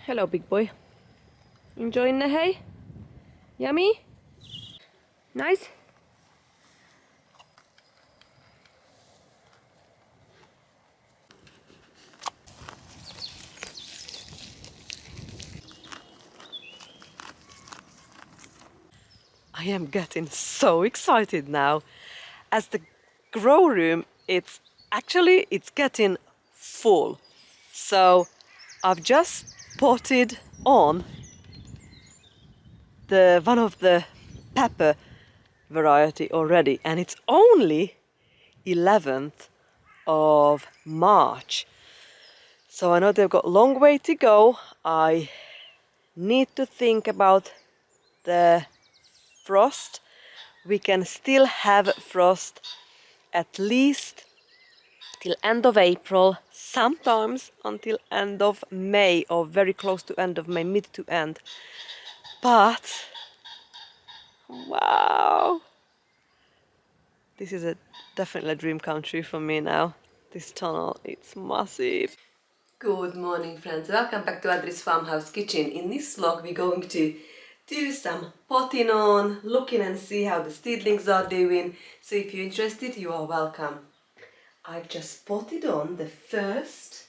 Hello, big boy. Enjoying the hay? Yummy? Nice? I am getting so excited now. As the grow room, it's getting full. So I've just potted on the one of the pepper variety already, and it's only 11th of March. So I know they've got a long way to go. I need to think about the frost. We can still have frost at least till end of April, sometimes until end of May, or very close to end of May, mid to end. But wow, this is definitely a dream come true for me now. This tunnel, it's massive. Good morning, friends. Welcome back to Adri's Farmhouse Kitchen. In this vlog we're going to do some potting on, looking and see how the seedlings are doing. So if you're interested, you are welcome. I've just potted on the first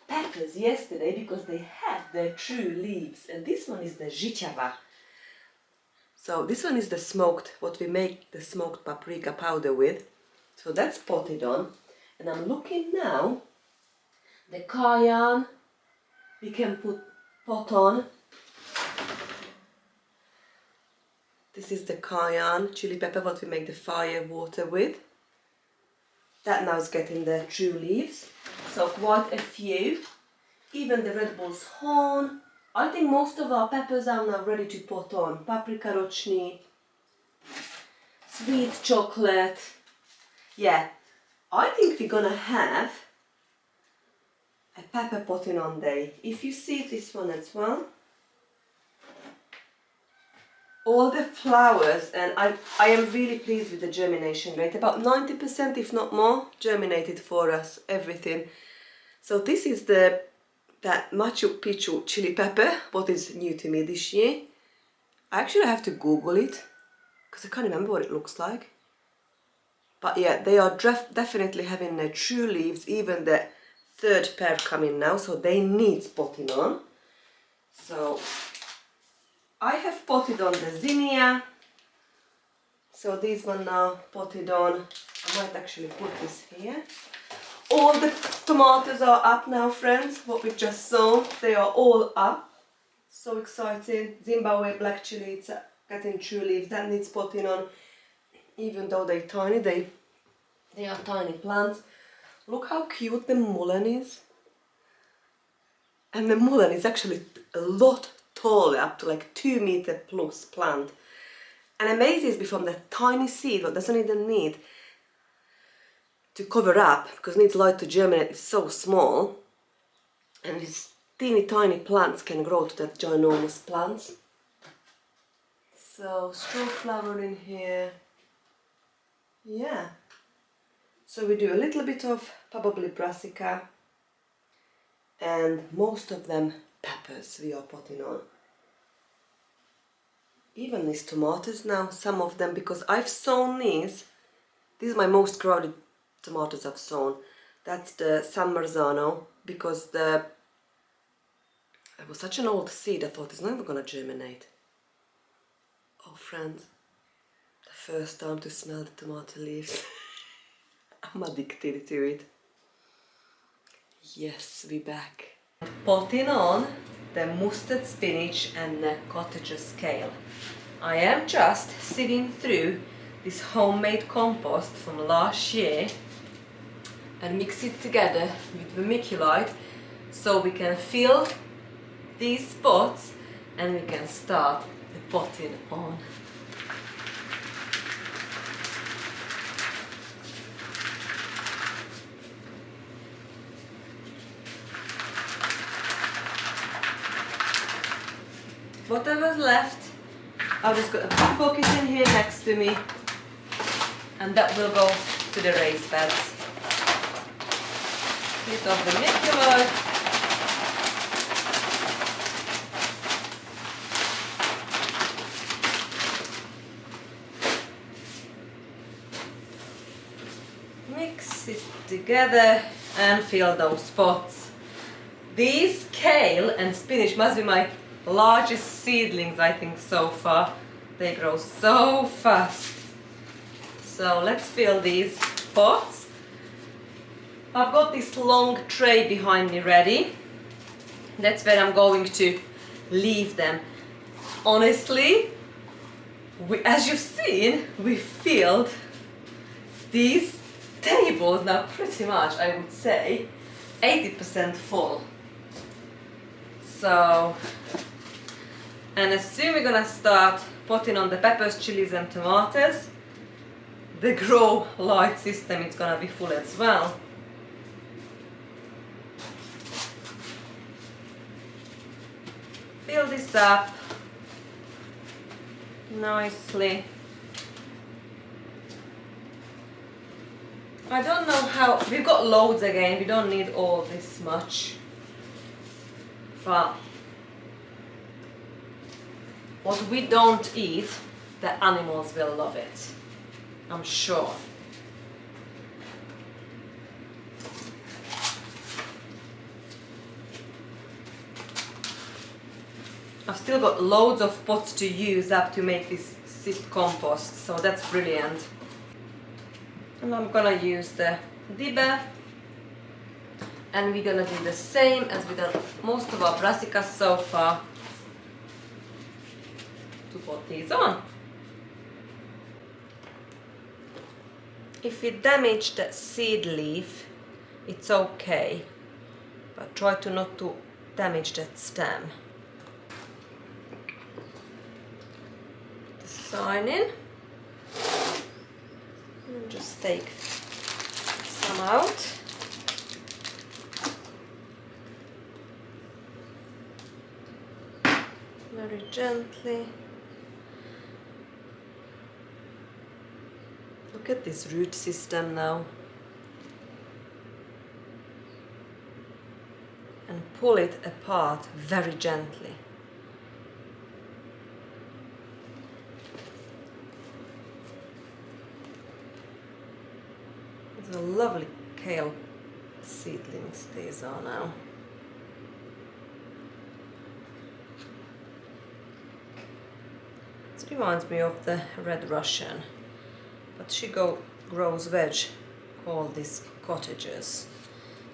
peppers yesterday because they had their true leaves, and this one is the życiowa. So this one is the smoked, what we make the smoked paprika powder with. So that's potted on, and I'm looking now. The cayenne we can pot on. This is the cayenne chili pepper what we make the fire water with. That now is getting the true leaves. So quite a few. Even the Red Bull's horn. I think most of our peppers are now ready to pot on. Paprika roczny, sweet chocolate. Yeah, I think we're gonna have a pepper potting on day. If you see this one as well, all the flowers, and I am really pleased with the germination rate. About 90%, if not more, germinated for us, everything. So this is that Machu Pichu chili pepper, what is new to me this year. I actually have to Google it, because I can't remember what it looks like. But yeah, they are definitely having their true leaves, even the third pair coming now, so they need potting on. So I have potted on the zinnia. So these one now potted on. I might actually put this here. All the tomatoes are up now, friends, what we've just sown. They are all up. So exciting. Zimbabwe black chili, it's getting true leaves. That needs potting on. Even though they're tiny, they are tiny plants. Look how cute the mullein is. And the mullein is actually a lot taller, up to like 2 meter plus plant. And amazes me from the tiny seed, what doesn't even need to cover up, because it needs light to germinate, it's so small. And these teeny tiny plants can grow to that ginormous plants. So straw flower in here. Yeah. So we do a little bit of probably brassica, and most of them peppers we are potting on. Even these tomatoes now, some of them, because I've sown these are my most crowded tomatoes I've sown. That's the San Marzano, because it was such an old seed, I thought it's never gonna germinate. Oh friends, the first time to smell the tomato leaves. I'm addicted to it. Yes, we're back. Potting on the mustard spinach and the Cottagers Kale. I am just sieving through this homemade compost from last year and mix it together with vermiculite so we can fill these pots and we can start the potting on. Whatever's left, I've just got a big bucket in here next to me, and that will go to the raised beds. Bit of the vermiculite. together and fill those pots. These kale and spinach must be my largest seedlings, I think, so far. They grow so fast. So let's fill these pots. I've got this long tray behind me ready. That's where I'm going to leave them. Honestly, as you've seen, we filled these tables now pretty much, I would say, 80% full. So, and as soon we're gonna start putting on the peppers, chilies and tomatoes, the grow light system is gonna be full as well. Fill this up nicely. I don't know how, we've got loads again, we don't need all this much. But what we don't eat, the animals will love it, I'm sure. I've still got loads of pots to use up to make this sift compost, so that's brilliant. And I'm gonna use the dibber, and we're gonna do the same as we've done most of our brassicas so far to put these on. If we damage the seed leaf, it's okay, but try to not to damage that stem. The sign in. And just take some out. Very gently. Look at this root system now. And pull it apart very gently. These are lovely kale seedlings these are now. It reminds me of the red Russian, but she grows veg called these cottagers.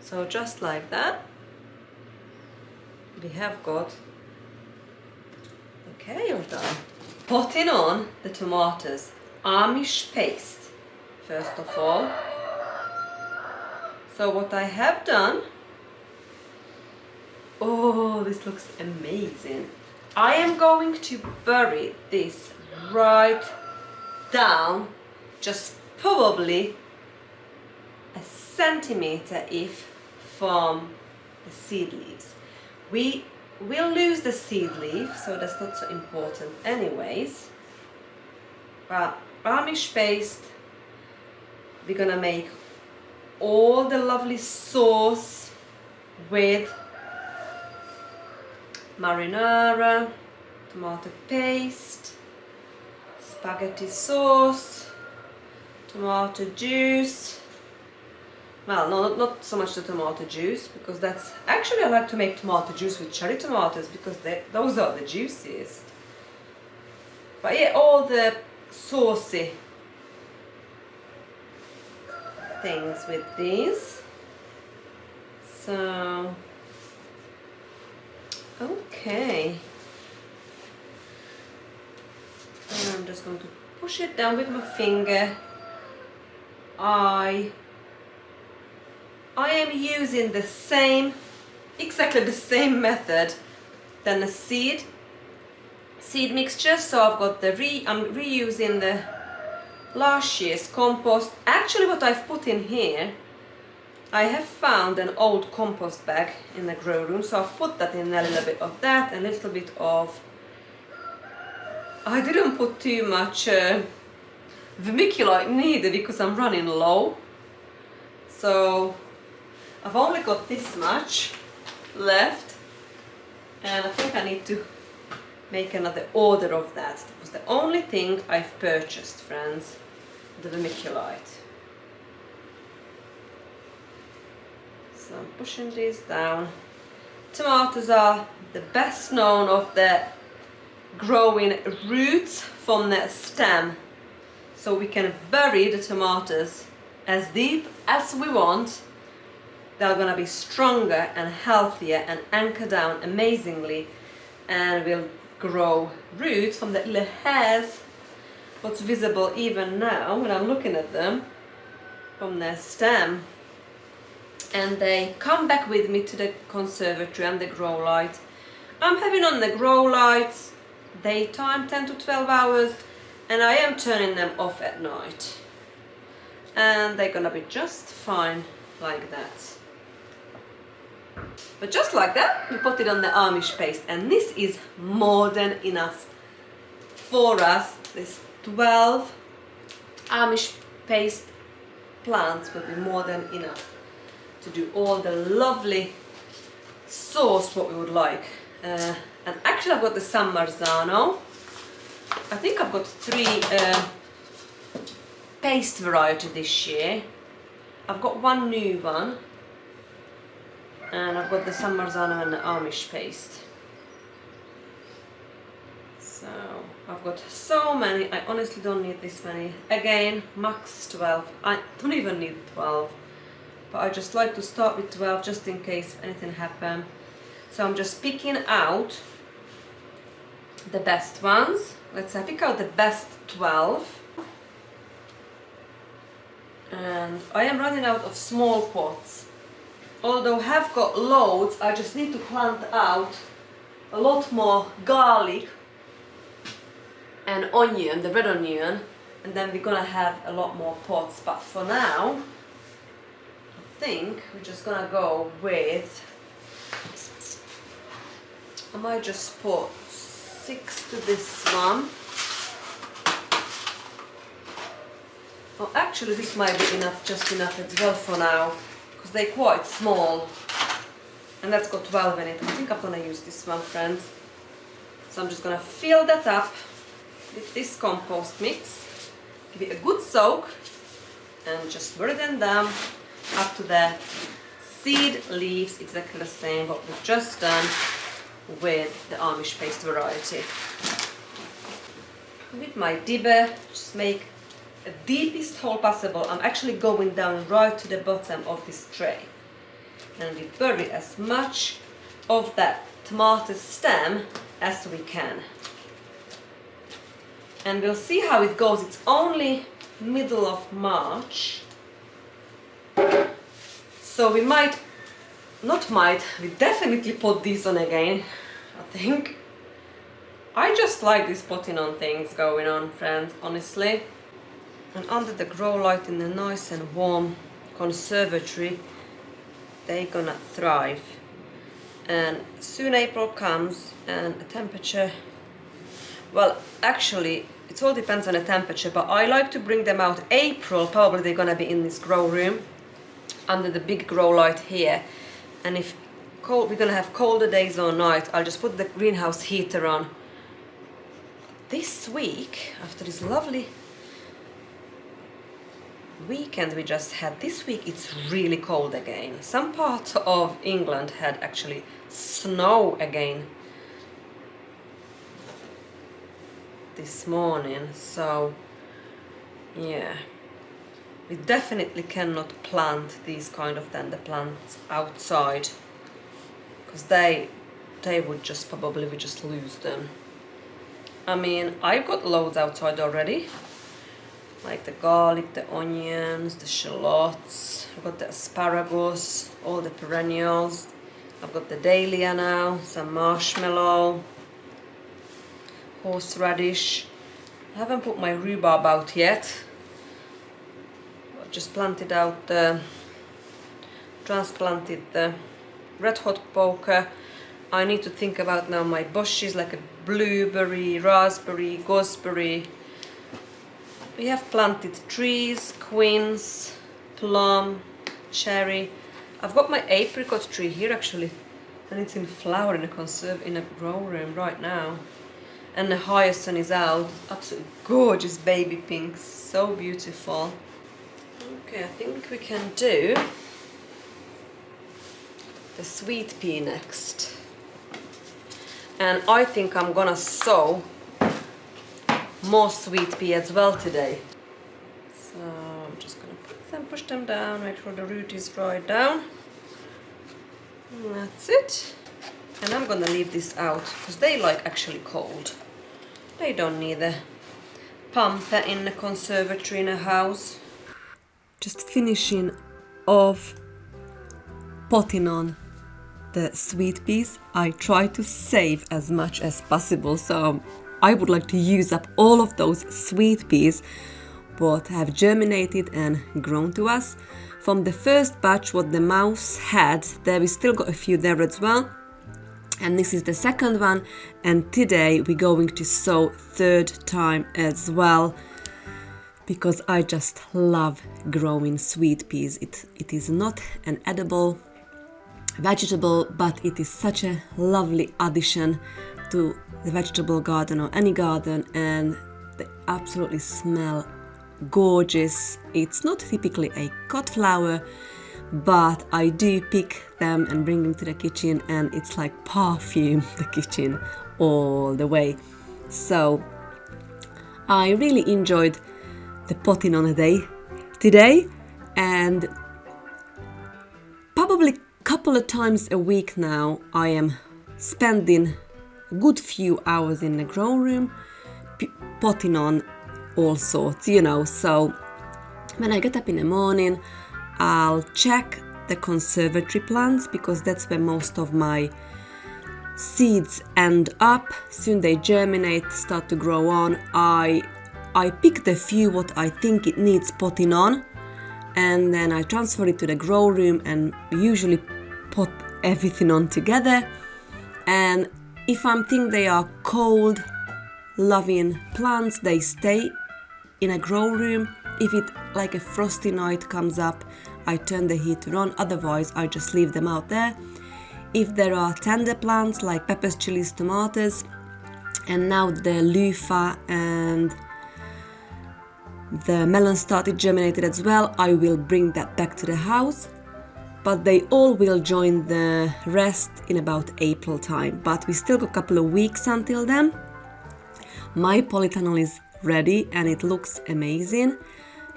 So just like that, we have got the kale done. Putting on the tomatoes, Amish paste first of all. So what I have done, oh, this looks amazing. I am going to bury this right down, just probably a centimeter if from the seed leaves. We will lose the seed leaf, so that's not so important anyways. But Amish paste, we're gonna make all the lovely sauce with marinara, tomato paste, spaghetti sauce, tomato juice. Well, no, not so much the tomato juice, because that's actually, I like to make tomato juice with cherry tomatoes because those are the juiciest. But yeah, all the saucy things with these. So okay, and I'm just going to push it down with my finger. I am using the same, exactly the same method than the seed mixture. So I've got the I'm reusing the last year's compost. Actually, what I've put in here, I have found an old compost bag in the grow room, so I've put that in, a little bit of that, a little bit of, I didn't put too much vermiculite neither because I'm running low. So I've only got this much left, and I think I need to make another order of that. That was the only thing I've purchased, friends, the vermiculite. So I'm pushing these down. Tomatoes are the best known of the growing roots from the stem. So we can bury the tomatoes as deep as we want. They're gonna be stronger and healthier and anchor down amazingly, and will grow roots from the little hairs, what's visible even now when I'm looking at them, from their stem. And they come back with me to the conservatory and the grow light. I'm having on the grow lights daytime, 10 to 12 hours, and I am turning them off at night. And they're gonna be just fine like that. But just like that, we put it on the Amish paste, and this is more than enough for us. This 12 Amish paste plants will be more than enough to do all the lovely sauce what we would like. And actually I've got the San Marzano. I think I've got 3 paste variety this year. I've got 1 new one, and I've got the San Marzano and the Amish paste. So I've got so many. I honestly don't need this many. Again, max 12. I don't even need 12, but I just like to start with 12 just in case anything happens. So I'm just picking out the best ones. Let's say pick out the best 12. And I am running out of small pots. Although I have got loads, I just need to plant out a lot more garlic and onion, the red onion, and then we're gonna have a lot more pots. But for now, I think we're just gonna go with, I might just put 6 to this one. Oh, actually this might be enough, just enough as well for now, because they're quite small, and that's got 12 in it. I think I'm gonna use this one, friends. So I'm just gonna fill that up with this compost mix, give it a good soak, and just bury them down up to the seed leaves, exactly the same what we've just done with the Amish paste variety. With my dibber, just make the deepest hole possible. I'm actually going down right to the bottom of this tray, and we bury as much of that tomato stem as we can. And we'll see how it goes. It's only middle of March, so we definitely put these on again, I think. I just like this putting on things going on, friends, honestly. And under the grow light in the nice and warm conservatory, they're gonna thrive. And soon April comes, and the temperature, well, actually it all depends on the temperature, but I like to bring them out April. Probably they're gonna be in this grow room under the big grow light here. And if we're gonna have colder days or nights, I'll just put the greenhouse heater on. This week, after this lovely weekend we just had, this week it's really cold again. Some parts of England had actually snow again this morning, so yeah, we definitely cannot plant these kind of tender plants outside, because they would just probably, we just lose them. I mean, I've got loads outside already, like the garlic, the onions, the shallots, I've got the asparagus, all the perennials. I've got the dahlia now, some marshmallow, horseradish. I haven't put my rhubarb out yet. I've just planted out transplanted the red hot poker. I need to think about now my bushes, like a blueberry, raspberry, gooseberry. We have planted trees, quince, plum, cherry. I've got my apricot tree here actually, and it's in flower in a grow room right now. And the hyacinth is out, absolutely gorgeous baby pink, so beautiful. Okay, I think we can do the sweet pea next. And I think I'm gonna sow more sweet pea as well today. So I'm just gonna put them, push them down, make sure the root is dried down. And that's it. And I'm gonna leave this out because they like actually cold. They don't need a pump in the conservatory in a house. Just finishing off potting on the sweet peas. I try to save as much as possible, so I would like to use up all of those sweet peas what have germinated and grown to us. From the first batch what the mouse had, there we still got a few there as well. And this is the second one, and today we're going to sow third time as well, because I just love growing sweet peas. It is not an edible vegetable, but it is such a lovely addition to the vegetable garden or any garden, and they absolutely smell gorgeous. It's not typically a cut flower, but I do pick them and bring them to the kitchen, and it's like perfume the kitchen all the way. So I really enjoyed the potting on a day today, and probably a couple of times a week now I am spending a good few hours in the grow room potting on all sorts, you know. So when I get up in the morning, I'll check the conservatory plants, because that's where most of my seeds end up. Soon they germinate, start to grow on. I pick the few what I think it needs potting on, and then I transfer it to the grow room and usually pot everything on together. And if I think they are cold loving plants, they stay in a grow room. If it like a frosty night comes up, I turn the heater on, otherwise I just leave them out there. If there are tender plants like peppers, chilies, tomatoes, and now the loofah and the melon started germinated as well, I will bring that back to the house, but they all will join the rest in about April time. But we still got a couple of weeks until then. My polytunnel is ready and it looks amazing.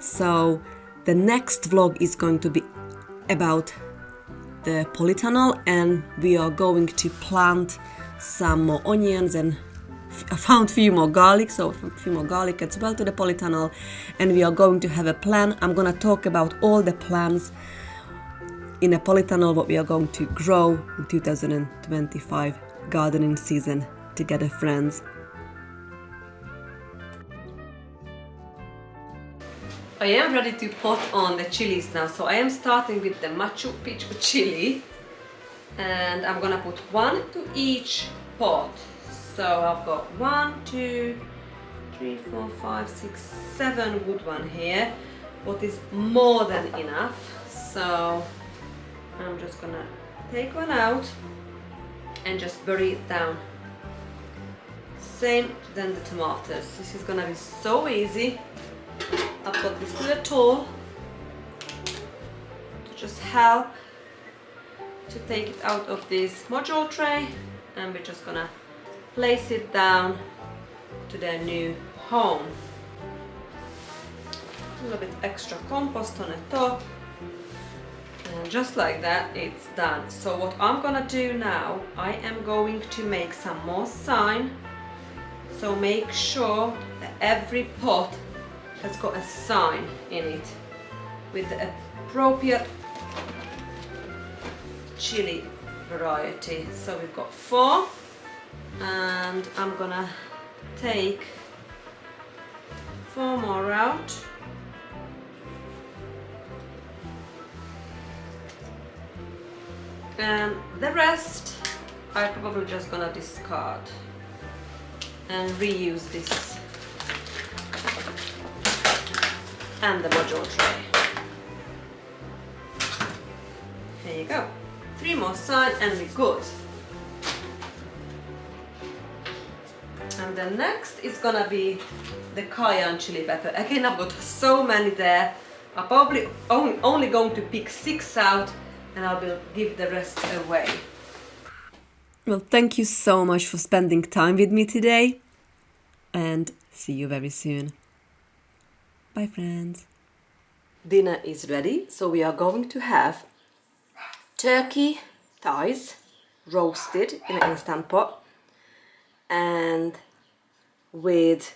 So the next vlog is going to be about the polytunnel, and we are going to plant some more onions, and I found a few more garlic, so a few more garlic as well to the polytunnel, and we are going to have a plan. I'm going to talk about all the plans in a polytunnel what we are going to grow in 2025 gardening season together, friends. I am ready to pot on the chilies now, so I am starting with the Machu Pichu chili, and I'm gonna put one to each pot. So I've got 1, 2, 3, 4, 5, 6, 7 good one here, what is more than enough. So I'm just gonna take one out and just bury it down. Same than the tomatoes. This is gonna be so easy. I've got this little tool to just help to take it out of this module tray, and we're just gonna place it down to their new home. A little bit extra compost on the top, and just like that it's done. So what I'm gonna do now, I am going to make some more sign. So make sure that every pot has got a sign in it with the appropriate chili variety. So we've got 4, and I'm gonna take 4 more out. And the rest I'm probably just gonna discard and reuse this and the module tray. There you go. 3 more sign and we're good. And the next is gonna be the Cayenne chili pepper. Again, I've got so many there. I'm probably only going to pick 6 out, and I will give the rest away. Well, thank you so much for spending time with me today, and see you very soon. Bye, friends. Dinner is ready, so we are going to have turkey thighs roasted in an instant pot, and with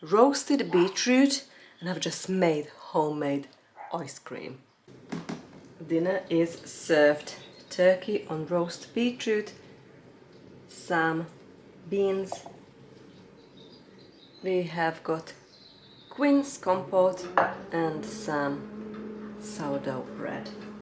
roasted beetroot, and I've just made homemade ice cream. Dinner is served. Turkey on roast beetroot, some beans. We have got quince compote and some sourdough bread.